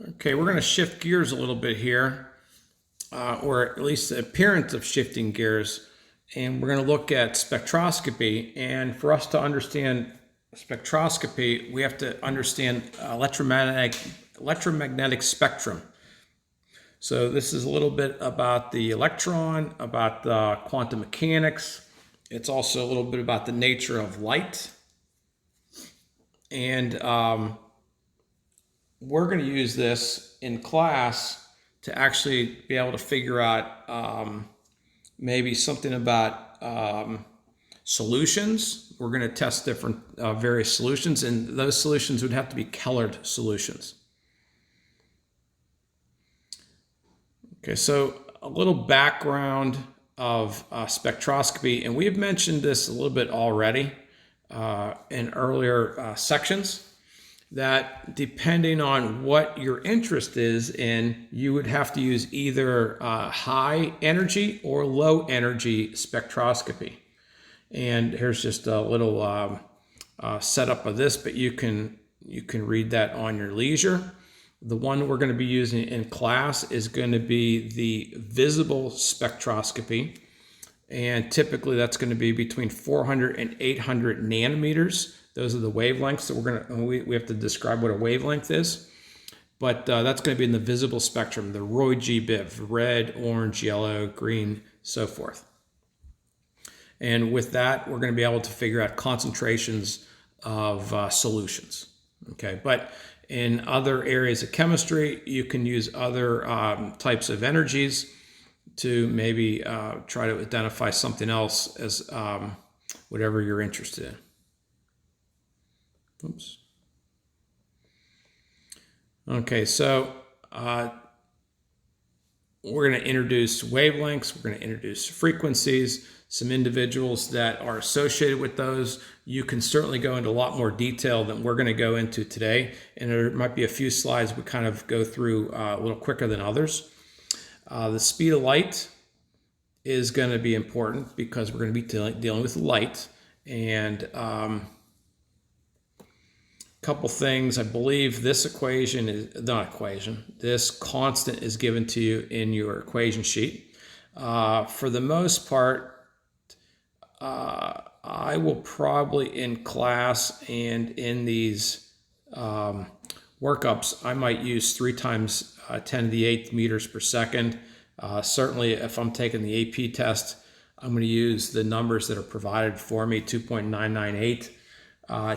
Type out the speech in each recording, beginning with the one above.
Okay, we're going to shift gears a little bit here, or at least the appearance of shifting gears, and we're going to look at spectroscopy. And for us to understand spectroscopy, we have to understand electromagnetic spectrum. So this is a little bit about the electron, about the quantum mechanics. It's also a little bit about the nature of light. And we're going to use this in class to actually be able to figure out maybe something about solutions. We're going to test different various solutions, and those solutions would have to be colored solutions. Okay, so a little background of spectroscopy, and we've mentioned this a little bit already in earlier sections, that depending on what your interest is in, you would have to use either high energy or low energy spectroscopy. And here's just a little setup of this, but you can read that on your leisure. The one we're going to be using in class is going to be the visible spectroscopy. And typically that's going to be between 400 and 800 nanometers. Those are the wavelengths that we have to describe what a wavelength is. But that's going to be in the visible spectrum, the Roy G. Biv, red, orange, yellow, green, so forth. And with that, we're going to be able to figure out concentrations of solutions. Okay, but in other areas of chemistry, you can use other types of energies to maybe try to identify something else as whatever you're interested in. Oops. Okay, so we're going to introduce wavelengths, we're going to introduce frequencies, some individuals that are associated with those. You can certainly go into a lot more detail than we're going to go into today, and there might be a few slides we kind of go through a little quicker than others. The speed of light is going to be important because we're going to be dealing with light. And couple things. I believe this equation is not equation. This constant is given to you in your equation sheet. For the most part, I will probably in class and in these workups, I might use 3 times 10 to the 8th meters per second. Certainly, if I'm taking the AP test, I'm going to use the numbers that are provided for me, 2.998.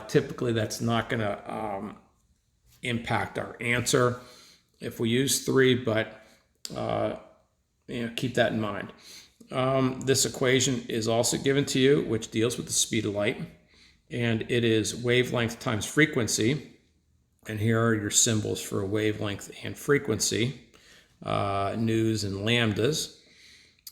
Typically, that's not going to impact our answer if we use 3, but keep that in mind. This equation is also given to you, which deals with the speed of light, and it is wavelength times frequency. And here are your symbols for wavelength and frequency, nus and lambdas.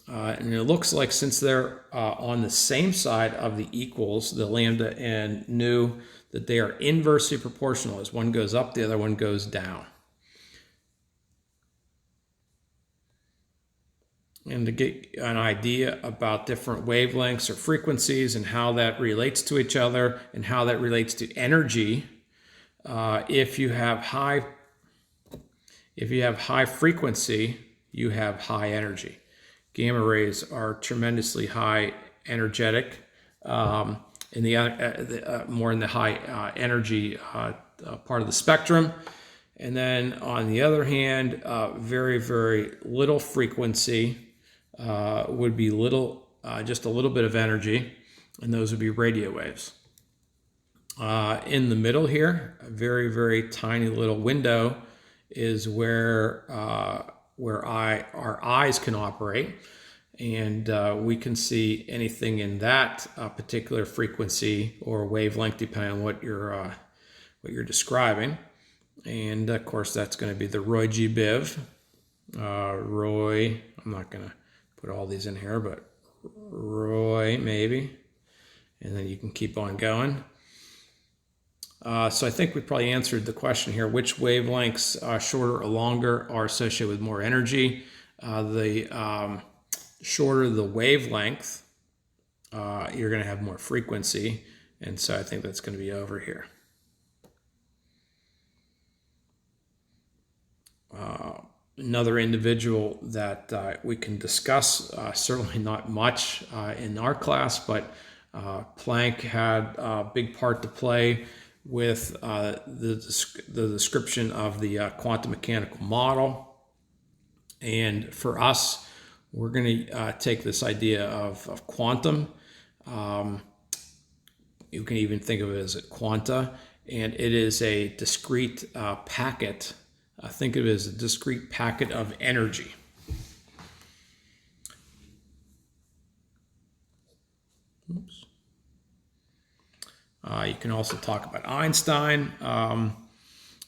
And it looks like since they're on the same side of the equals, the lambda and nu, that they are inversely proportional. As one goes up, the other one goes down. And to get an idea about different wavelengths or frequencies and how that relates to each other and how that relates to energy, if you have high frequency, you have high energy. Gamma rays are tremendously high energetic, in the more in the high energy part of the spectrum. And then on the other hand, very, very little frequency would be just a little bit of energy, and those would be radio waves. In the middle here, a very, very tiny little window is where our eyes can operate, and we can see anything in that particular frequency or wavelength, depending on what you're describing. And of course, that's going to be the Roy G. Biv. Roy, I'm not going to put all these in here, but Roy maybe, and then you can keep on going. So I think we probably answered the question here. Which wavelengths, shorter or longer, are associated with more energy? The shorter the wavelength, you're going to have more frequency. And so I think that's going to be over here. another individual that we can discuss, certainly not much in our class, but Planck had a big part to play with the description of the quantum mechanical model. And for us, we're going to take this idea of quantum. You can even think of it as a quanta, and it is a discrete packet. Think of it as a discrete packet of energy. Oops. You can also talk about Einstein.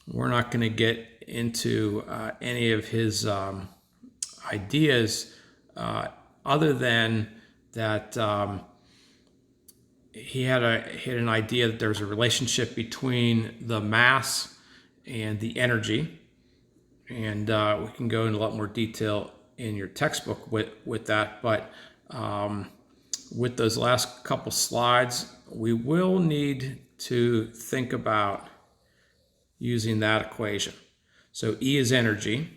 We're not going to get into any of his ideas other than that he had an idea that there's a relationship between the mass and the energy, and we can go into a lot more detail in your textbook with that. But with those last couple slides, we will need to think about using that equation. So E is energy,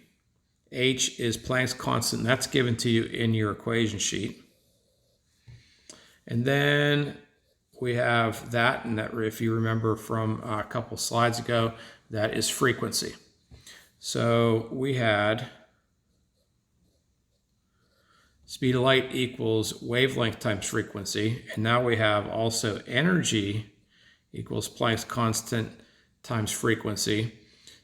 H is Planck's constant, and that's given to you in your equation sheet. And then we have that, and that, if you remember from a couple slides ago, that is frequency. So we had speed of light equals wavelength times frequency, and now we have also energy equals Planck's constant times frequency.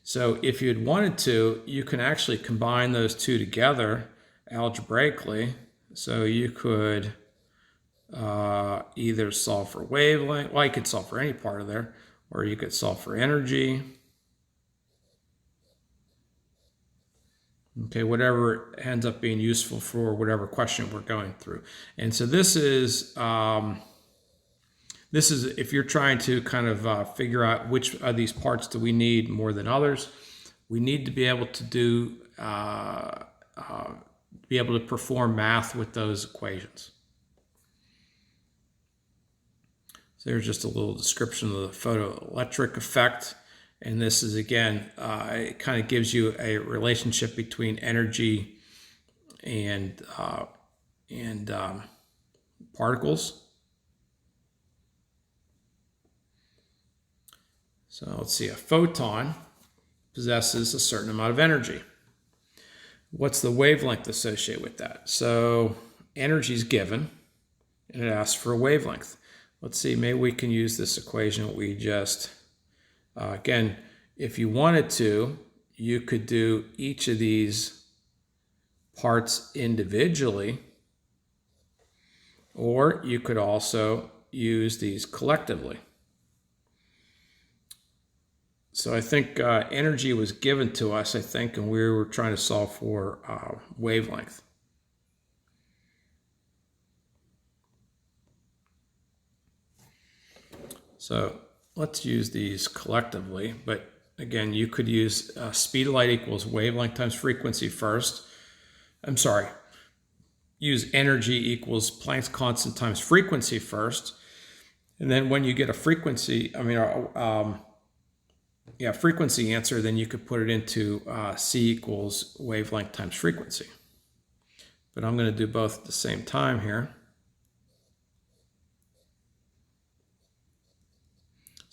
So if you'd wanted to, you can actually combine those two together algebraically. So you could either solve for wavelength, well, you could solve for any part of there, or you could solve for energy. Okay, whatever ends up being useful for whatever question we're going through. And so this is if you're trying to kind of figure out which of these parts do we need more than others. We need to be able to do perform math with those equations. So there's just a little description of the photoelectric effect. And this is, again, it kind of gives you a relationship between energy and particles. So let's see, a photon possesses a certain amount of energy. What's the wavelength associated with that? So energy is given, and it asks for a wavelength. Let's see, maybe we can use this equation we just... again, if you wanted to, you could do each of these parts individually, or you could also use these collectively. So I think energy was given to us, I think, and we were trying to solve for wavelength. So let's use these collectively, but again, you could use speed of light equals wavelength times frequency first. I'm sorry, use energy equals Planck's constant times frequency first. And then when you get a frequency, frequency answer, then you could put it into C equals wavelength times frequency. But I'm going to do both at the same time here.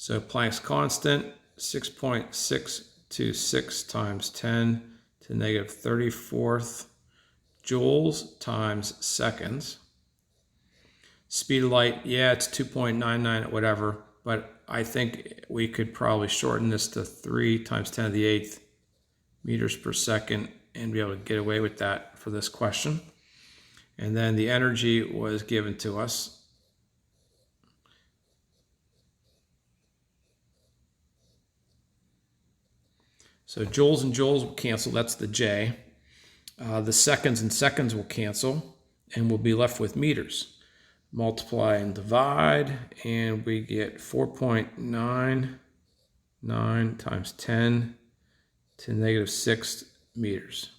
So Planck's constant, 6.626 times 10 to the negative 34th joules times seconds. Speed of light, yeah, it's 2.99 whatever, but I think we could probably shorten this to 3 times 10 to the 8th meters per second and be able to get away with that for this question. And then the energy was given to us. So joules and joules will cancel, that's the J. The seconds and seconds will cancel, and we'll be left with meters. Multiply and divide, and we get 4.99 times 10 to the negative 6 meters.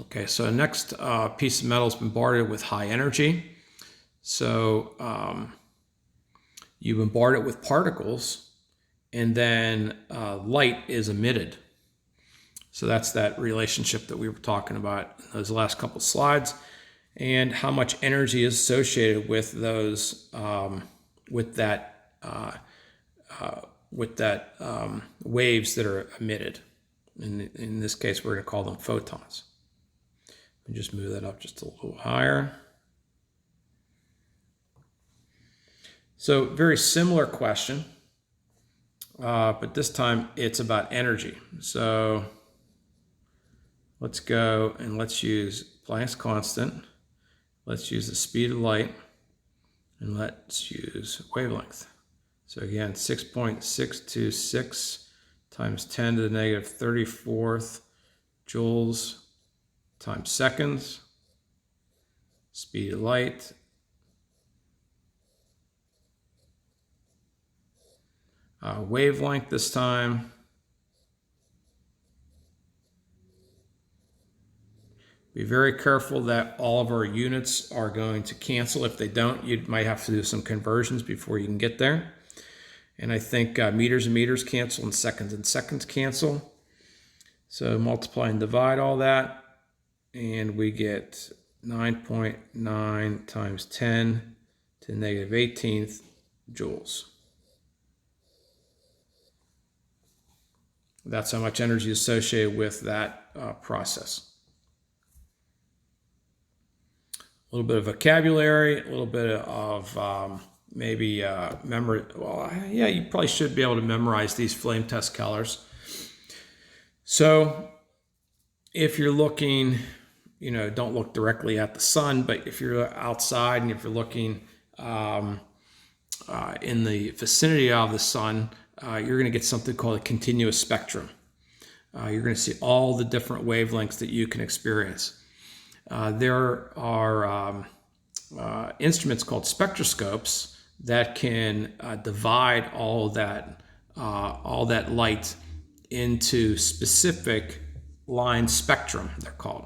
Okay, so the next piece of metal has been bombarded with high energy. So you bombard it with particles, and then light is emitted. So that's that relationship that we were talking about in those last couple slides, and how much energy is associated with those, with that waves that are emitted. In this case, we're going to call them photons. Let me just move that up just a little higher. So very similar question, but this time it's about energy. So let's go and let's use Planck's constant. Let's use the speed of light, and let's use wavelength. So again, 6.626 times 10 to the negative 34th joules times seconds. Speed of light. Wavelength this time. Be very careful that all of our units are going to cancel. If they don't, you might have to do some conversions before you can get there. And I think meters and meters cancel and seconds cancel. So multiply and divide all that, and we get 9.9 times 10 to the negative 18th joules. That's how much energy is associated with that process. A little bit of vocabulary, a little bit of maybe memory. Well, yeah, you probably should be able to memorize these flame test colors. So if you're looking, don't look directly at the sun, but if you're outside and if you're looking in the vicinity of the sun, you're going to get something called a continuous spectrum. You're going to see all the different wavelengths that you can experience. There are instruments called spectroscopes that can divide all that light into specific line spectrum, they're called.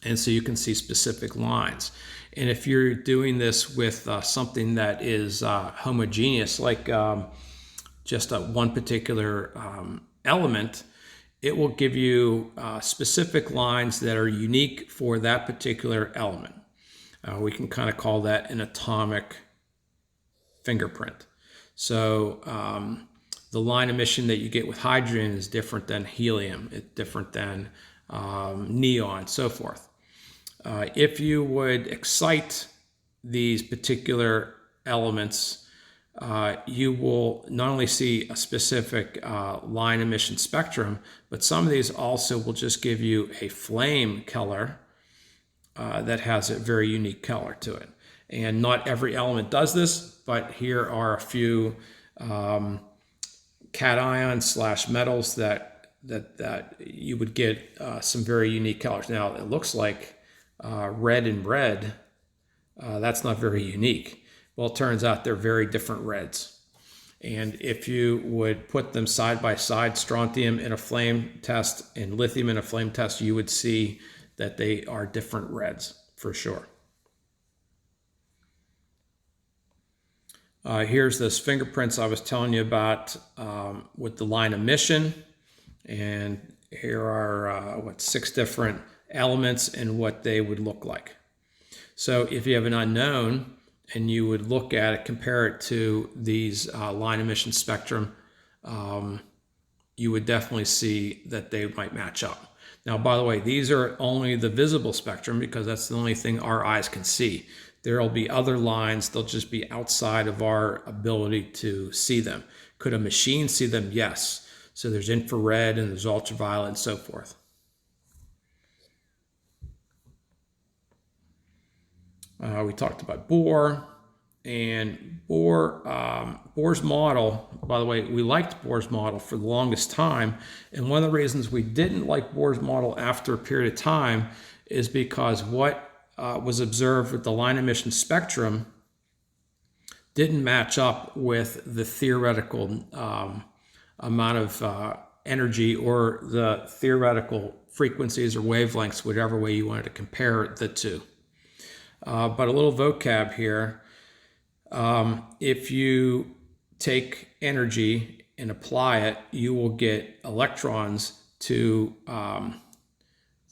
And so you can see specific lines. And if you're doing this with something that is homogeneous, like just one particular element, it will give you specific lines that are unique for that particular element. We can kind of call that an atomic fingerprint. So the line emission that you get with hydrogen is different than helium. It's different than neon, so forth. If you would excite these particular elements, you will not only see a specific line emission spectrum, but some of these also will just give you a flame color that has a very unique color to it. And not every element does this, but here are a few cations / metals that you would get some very unique colors. Now it looks like red and red. That's not very unique. Well, it turns out they're very different reds. And if you would put them side by side, strontium in a flame test and lithium in a flame test, you would see that they are different reds for sure. Here's those fingerprints I was telling you about with the line emission. And here are 6 different elements and what they would look like. So if you have an unknown and you would look at it, compare it to these line emission spectrum, you would definitely see that they might match up. Now, by the way, these are only the visible spectrum because that's the only thing our eyes can see. There will be other lines, they'll just be outside of our ability to see them. Could a machine see them? Yes. So there's infrared and there's ultraviolet and so forth. We talked about Bohr, and Bohr's model, by the way, we liked Bohr's model for the longest time, and one of the reasons we didn't like Bohr's model after a period of time is because what was observed with the line emission spectrum didn't match up with the theoretical amount of energy or the theoretical frequencies or wavelengths, whatever way you wanted to compare the two. But a little vocab here. If you take energy and apply it, you will get electrons to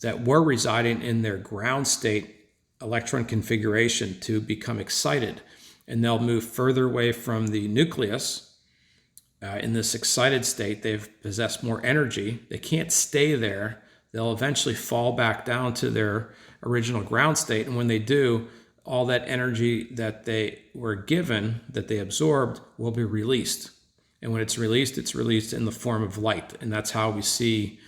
that were residing in their ground state electron configuration to become excited, and they'll move further away from the nucleus. In this excited state, they've possessed more energy. They can't stay there. They'll eventually fall back down to their original ground state, and when they do, all that energy that they were given, that they absorbed, will be released. And when it's released in the form of light, and that's how we see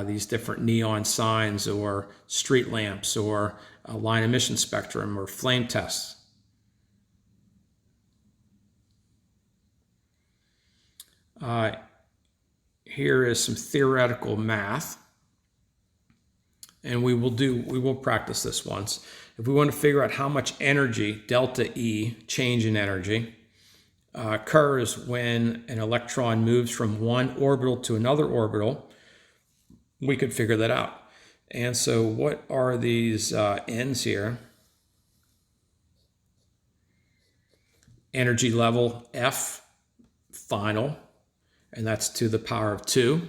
these different neon signs or street lamps or a line emission spectrum or flame tests. Here is some theoretical math, and we will practice this once. If we want to figure out how much energy, delta E, change in energy, occurs when an electron moves from one orbital to another orbital, we could figure that out. And so what are these N's here? Energy level F final, and that's to the power of 2.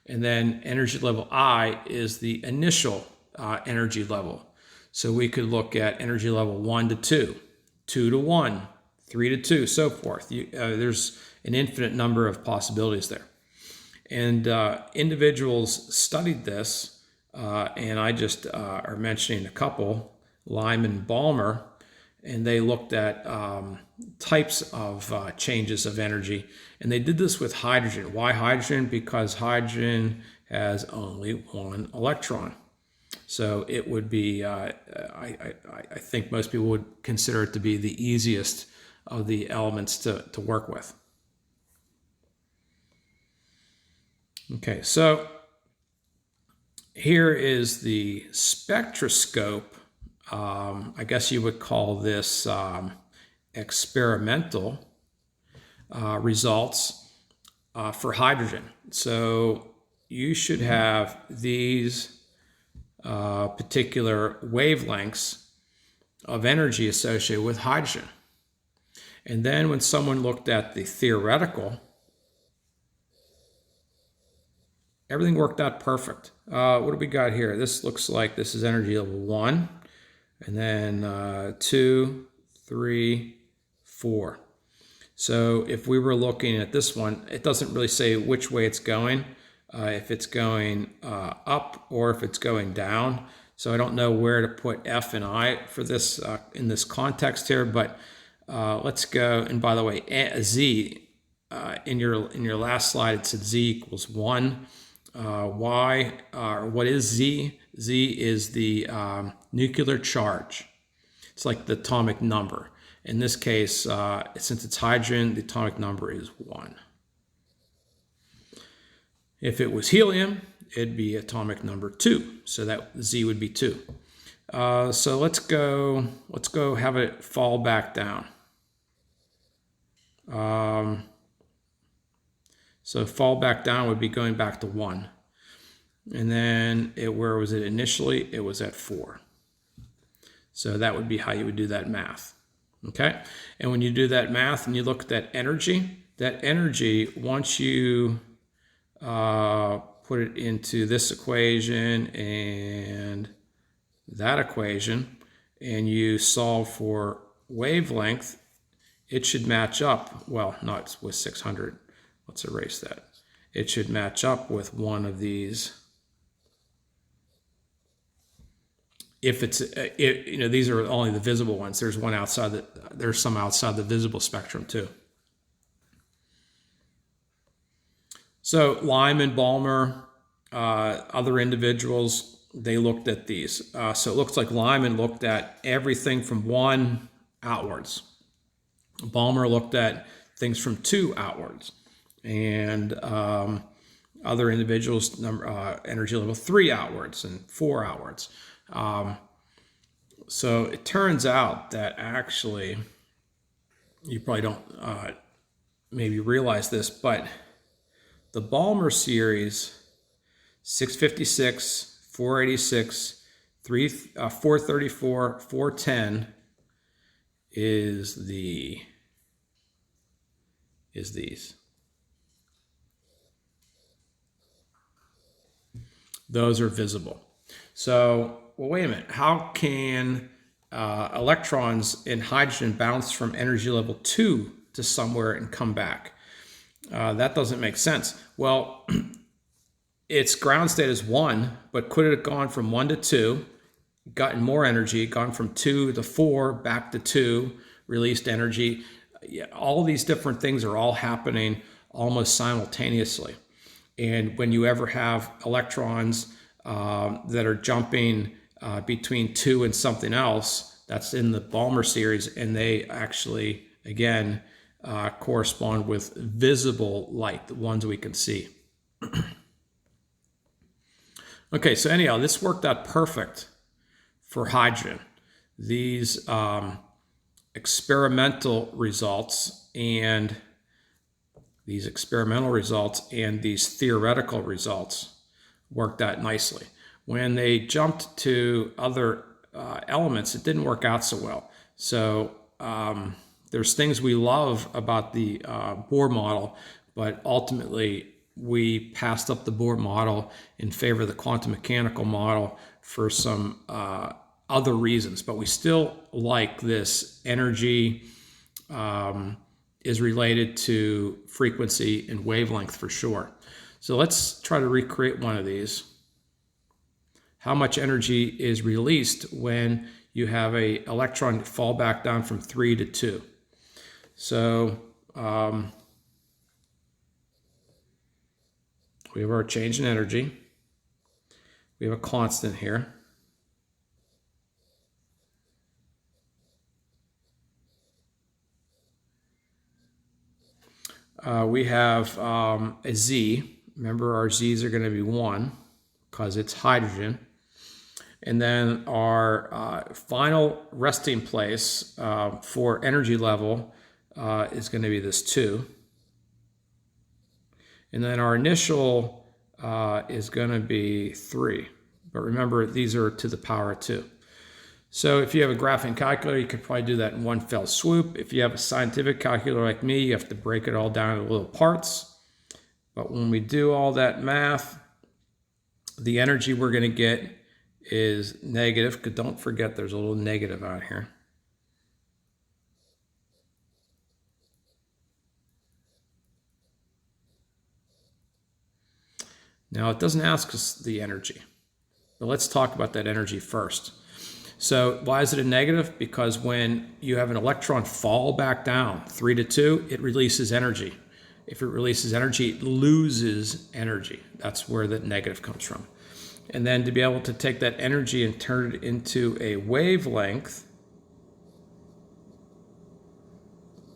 And then energy level I is the initial energy level. So we could look at energy level 1 to 2, 2 to 1, 3 to 2, so forth. There's an infinite number of possibilities there. And individuals studied this, and I just are mentioning a couple, Lyman and Balmer, and they looked at types of changes of energy. And they did this with hydrogen. Why hydrogen? Because hydrogen has only one electron. So it would be, I think most people would consider it to be the easiest of the elements to work with. Okay, so here is the spectroscope. I guess you would call this experimental results for hydrogen. So you should have these particular wavelengths of energy associated with hydrogen. And then when someone looked at the theoretical, everything worked out perfect. What do we got here? This looks like this is energy level 1, and then 2, 3, 4. So if we were looking at this one, it doesn't really say which way it's going, if it's going up or if it's going down. So I don't know where to put F and I for this in this context here, but let's go. And by the way, Z in your last slide, it said Z equals 1. Why? What is Z? Z is the nuclear charge. It's like the atomic number. In this case, since it's hydrogen, the atomic number is 1. If it was helium, it'd be atomic number 2. So that Z would be 2. So let's go have it fall back down. So fall back down would be going back to 1. And then where was it initially? It was at 4. So that would be how you would do that math. Okay? And when you do that math and you look at that energy, once you put it into this equation and that equation, and you solve for wavelength, it should match up. Well, not with 600. Let's erase that. It should match up with one of these. If it's, these are only the visible ones. There's one outside there's some outside the visible spectrum too. So Lyman, Balmer, other individuals, they looked at these. So it looks like Lyman looked at everything from 1 outwards. Balmer looked at things from 2 outwards. And other individuals, energy level 3 outwards and 4 outwards. So it turns out that actually, you probably don't maybe realize this, but the Balmer series, 656, 486, 434, 410 is these. those are visible. So, well, wait a minute. How can electrons in hydrogen bounce from energy level 2 to somewhere and come back? That doesn't make sense. Well, its ground state is 1, but could it have gone from 1 to 2, gotten more energy, gone from 2 to 4, back to 2, released energy? Yeah, all these different things are all happening almost simultaneously. And when you ever have electrons that are jumping between 2 and something else, that's in the Balmer series, and they actually, again, correspond with visible light, the ones we can see. Okay, so anyhow, this worked out perfect for hydrogen. These experimental results and these theoretical results worked out nicely. When they jumped to other elements, it didn't work out so well. So there's things we love about the Bohr model, but ultimately we passed up the Bohr model in favor of the quantum mechanical model for some other reasons. But we still like this energy is related to frequency and wavelength for sure. So let's try to recreate one of these. How much energy is released when you have an electron fall back down from 3 to 2? So we have our change in energy. We have a constant here. We have a Z. Remember, our Z's are going to be 1 because it's hydrogen. And then our final resting place for energy level is going to be this 2. And then our initial is going to be 3. But remember, these are to the power of 2. So if you have a graphing calculator, you could probably do that in one fell swoop. If you have a scientific calculator like me, you have to break it all down into little parts. But when we do all that math, the energy we're going to get is negative, because don't forget there's a little negative out here. Now, it doesn't ask us the energy, but let's talk about that energy first. So why is it a negative? Because when you have an electron fall back down 3 to 2, it releases energy. If it releases energy, it loses energy. That's where the negative comes from. And then to be able to take that energy and turn it into a wavelength,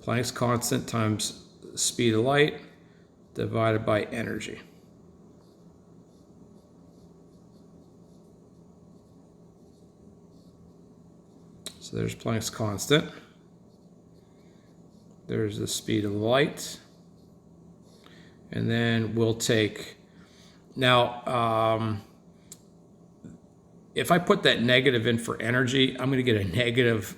Planck's constant times speed of light divided by energy. So there's Planck's constant. There's the speed of light. And then we'll take, now, if I put that negative in for energy, I'm going to get a negative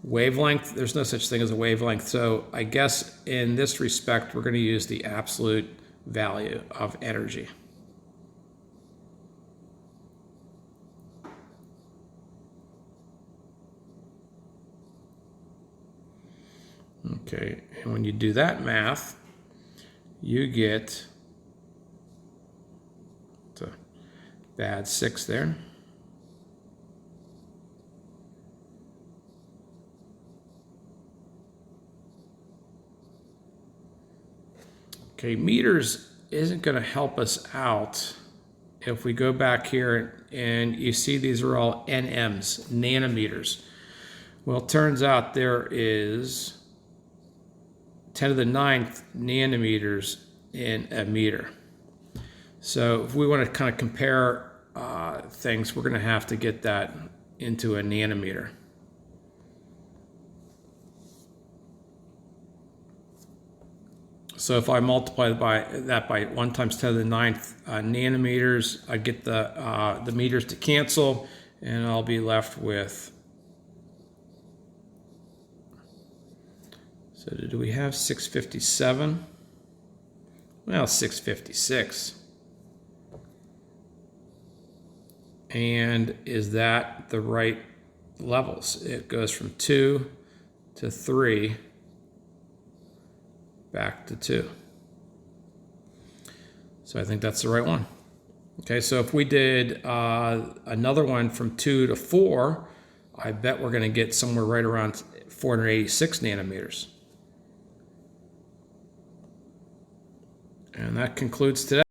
wavelength. There's no such thing as a wavelength. So I guess in this respect, we're going to use the absolute value of energy. Okay, and when you do that math, you get a bad 6 there. Okay, meters isn't going to help us out if we go back here and you see these are all NMs, nanometers. Well, it turns out there is 10 to the 9th nanometers in a meter. So if we want to kind of compare things, we're going to have to get that into a nanometer. So if I multiply that by 1 times 10 to the 9th nanometers, I get the meters to cancel, and I'll be left with, so do we have 657? Well, 656. And is that the right levels? It goes from 2 to 3 back to 2. So I think that's the right one. Okay, so if we did another one from 2 to 4, I bet we're going to get somewhere right around 486 nanometers. And that concludes today.